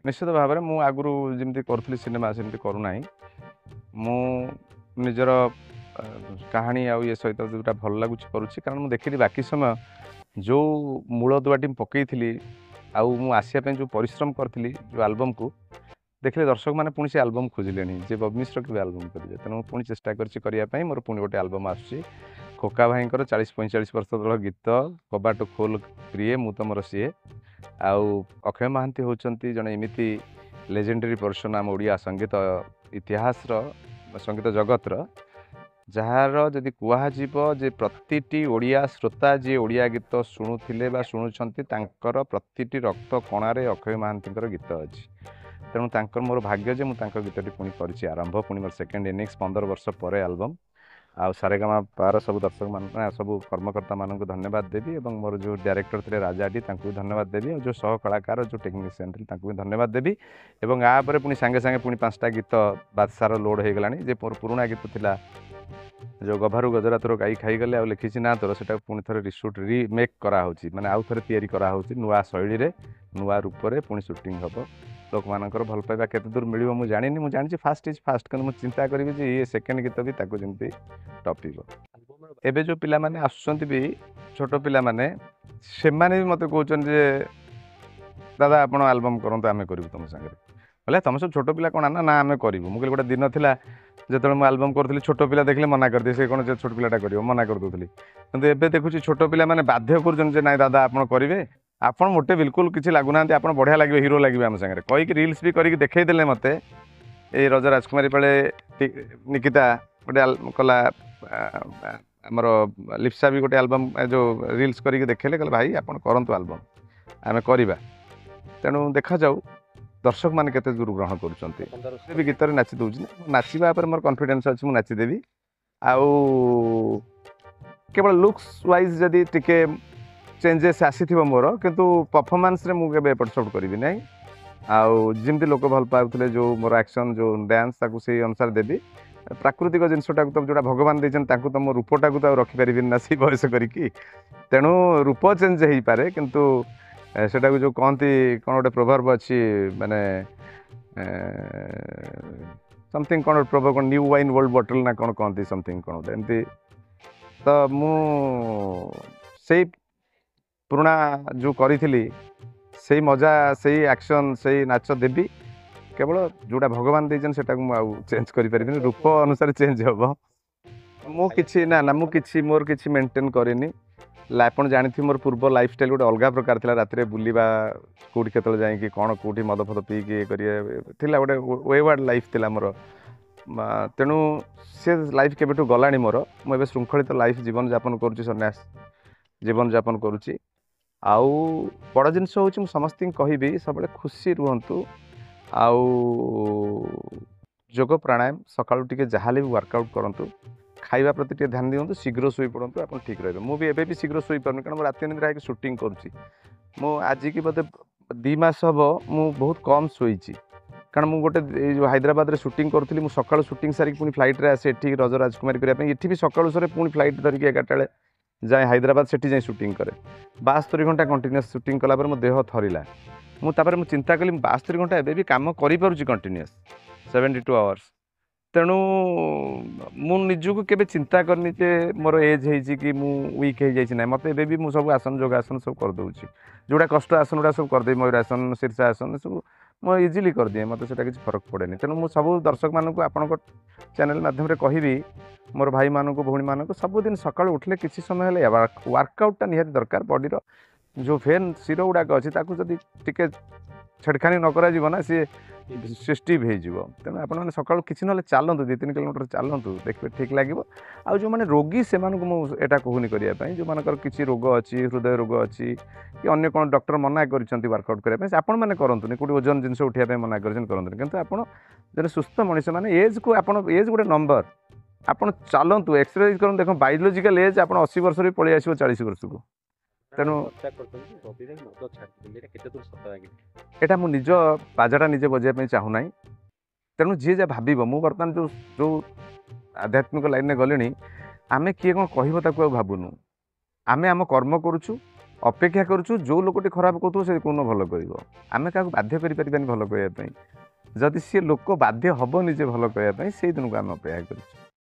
निश्चित भाव में मुझे आगु जमी करी सिनेमा सेमती करूना मु निजर कहानी आ ये सहित जोटा भल लगुच करुच्ची कारण मुझे देखी बाकी समय जो मूल दुआटी पकई आसवाई जो परिश्रम करी जो आलबम को देखिए दर्शक मैंने पुणी से आलबम खोजिले जे बबनीश्वर के आलबम करेंगे तेणु पुणी चेष्टा करने मोर पुणी गोटे आलबम आसूँ खोका भाई 40-45 वर्ष तल गीत कबाट खोल प्रिय मु तुमर सीए आउ अक्षय महांती होती जड़े एमती लेजेंडरी पर्सन आम ओडिया संगीत इतिहास संगीत जगतर जार जदि कहुब जे प्रति ओडिया श्रोता जी ओडिया गीत शुणुले शुणुंट प्रति रक्त कणारे अक्षय महांती गीत अच्छी तेणु तांकर मोर भाग्य जे मुझे गीतटी पुणी कर आरंभ पुणी मोर सेकेंड इनिंग्स 15 वर्ष पर एल्बम आउ सारेगामा पार सब दर्शक मान सब कर्मकर्ता मान धन्यवाद देवी और मोर जो डायरेक्टर थे राजाटी भी धन्यवाद देवी और जो सह कलाकार जो टेक्नीशियन थे भी धन्यवाद देवी और यापर पुणी सांगे सांगे पुणी 5टा गीत बादशाह लोड हो गलानी जे मोर पुराणा गीत थिला जो गभारू गजरा तोर गाई खाईगले आ लिखी ना तोर से पुणी थे रिशूट रिमेक कराऊँगी माने आउ थे तैयारी कराऊँगी नुआ शैली नुआ रूप से पुणी सुटिंग हम लोक मानकर भल पाइबा केते दूर मिलियो मु जानिनी मु जानि फास्ट इज फास्ट किंतु मु चिंता करिवि जे ये सेकेंड गीत भी ताको जेमती टपिबो एबे जो पिला माने आसुचंती भी छोटो पिला माने से माने भी मते कहउचन जे दादा आपण एल्बम करंतु आमे करिवु तुम संगे बोले तुम सब छोटो पिला कोन ना आमे करिवु मु गोटे दिन थिला जेतले मु एल्बम करथली छोटो पिला देखले मना कर दे से कोन जे छोटो पिलाटा करिवो मना कर दोथली किंतु एबे देखुची छोटो पिला माने बाध्य करजन जे नाइ दादा आपण करिवे आपन मोटे बिल्कुल किसी लगुना आप बढ़िया लगे हिरो लगे आम सागर कहीकि रिल्स भी करके देखईदे मत ये रज राजकुमारी पाले निकिता गोटे कला आमर लिप्सा भी गोटे एल्बम जो रिल्स करके देखेले कहले भाई आप करंतु एल्बम आम करवा तेणु देखा जाऊ दर्शक मैंने केते दूर ग्रहण कर भी गीत नाची दूसरी नाचवा मोर कॉन्फिडेंस अच्छी मुझे नाचीदेवी आउ केवल लुक्स वाइज जदि टिके चेंजेस आसी मोर किंतु परफॉर्मेंस रे मुझे एपट सट करी ना आमती लोक भल पाते जो मोर एक्शन जो डांस ताकू से अनुसार देवी प्राकृतिक जिनसटा तो जोड़ा भगवान देते तो मो रूपटा को तो रखिपारि ना से बयस करी तेणु रूप चेंज हो पारे किंतु सेटा को जो कहती कौन गोटे प्रोवर्ब अच्छी माने समथिंग कौन प्रोवर्ब कौन न्यू वाइन ओल्ड बॉटल ना कौन कहती समथिंग कौन गोटे एमती तो मु से पुराणा जो करी से मजा से एक्शन से नाच देवी केवल जोड़ा भगवान देजन सेटा को चेंज करि परिबिनी रूप अनुसार चेंज हम मु किछि ना ना मु किछि मोर किछि मेंटेन करेनी आपण जानी मोर पूर्व लाइफ स्टाइल गोटे अलग प्रकार थिला राति बुलवा कौटी केतल जाइए कौन कौटी मद फद पी करिए गोटे वेवार्ड लाइफ थिला मोर तेणु से लाइफ केबेठू गलानी मोर मुझे श्रृंखलित लाइफ जीवन यापन करुच्ची सन्यास जीवन यापन करुच्ची आउ बड़ जिनस हूँ समस्त कहबी सब खुशी रुहतु आउ जोग प्राणायाम सकाळू टिके जहाले भी वर्कआउट करूँ खाइबा प्रति टे ध्यान दिंतु शीघ्र शोई पड़ू आप ठीक रहे मुझे एबे भी शीघ्र शोई पार्नी कारण राति निद्रा शूटिंग करुँची आज की बोधे 2 मास हम मु बहुत कम शोई कारण मुझे गोटे जो हैदराबाद रे शूटिंग करूँ सकाळू शूटिंग सारिक पुणी फ्लाइट रे आसे एठी रज राजकुमारी करने ये भी सकाळू सरे पुणी फ्लाइट धरिक 11टा बेले जाए हैदराबाद से जाए शूटिंग करे 72 घंटा कंटिन्यूअस शूटिंग कलापर मो देह थरिला मुझे चिंता कली 72 घंटा एबे भी काम करि कंटिन्यूअस 72 आवर्स तेणु मु निजको केबे चिंता करनी जे मोर एज है कि मु वीक हो जाए ना मत एबे भी मु सब आसन योगासन सब कर दूची जोड़ा कष्ट आसन गुड़ा सब करदे मयूरासन शीर्षासन सब मुझे इजिली कर दिए मत से फरक पड़ेनि तेणु मु सब दर्शक मानक आपण चैनल माध्यम कहबी मोर भाई मानक भौणी मानक सबुदिन सकाल उठले किसी समय हेले वर्कआउटा निहाती दरकार बॉडीर जो फेन शिर गुड़ाक अच्छी जदि टिके छेड़खानी न करा ना सी सिस्टिव हो तेणु आप सका किसी ना चलतु 2-3 किलोमीटर चलतु देखिए ठीक लगे आ जो मैंने रोगी से मुझे कहूनी करने जो मानकर किसी रोग अच्छी हृदय रोग अच्छी कि अन्य कौन डॉक्टर मना कर वर्कआउट करने आपण मैंने करतुनि कौटी ओजन जिन उठाई मना करतुनि किंतु आप जो सुस्थ मनीष मैंने एज को एज गोटे नंबर आप चलतु एक्सरसाइज कर देख बायोलोजिकल एज आप 80 वर्ष भी पलि आस 40 वर्ष को तेणु एटा मु निज बाजाटा निजे बजाइप चाहूना तेणु जी जहाँ भाव मु बर्तमान जो जो आध्यात्मिक लाइन में गले आमे किए कौन कह भावुनु आमे आम कर्म करुचु ଅପେକ୍ଷା କରୁଛୁ ଯେଉଁ ଲୋକଟି ଖରାପ କହୁଥିବ ସେ କୋଉଦିନ ଭଲ କହିବ। ଆମେ କାହାକୁ ବାଧ୍ୟ କରିପାରିବାନି ଭଲ କହିବା ପାଇଁ। ଯଦି ସିଏ ଲୋକ ବାଧ୍ୟ ହେବ ନିଜେ ଭଲ କହିବା ପାଇଁ ସେଇ ଦିନକୁ ଆମେ ଅପେକ୍ଷା କରିଛୁ।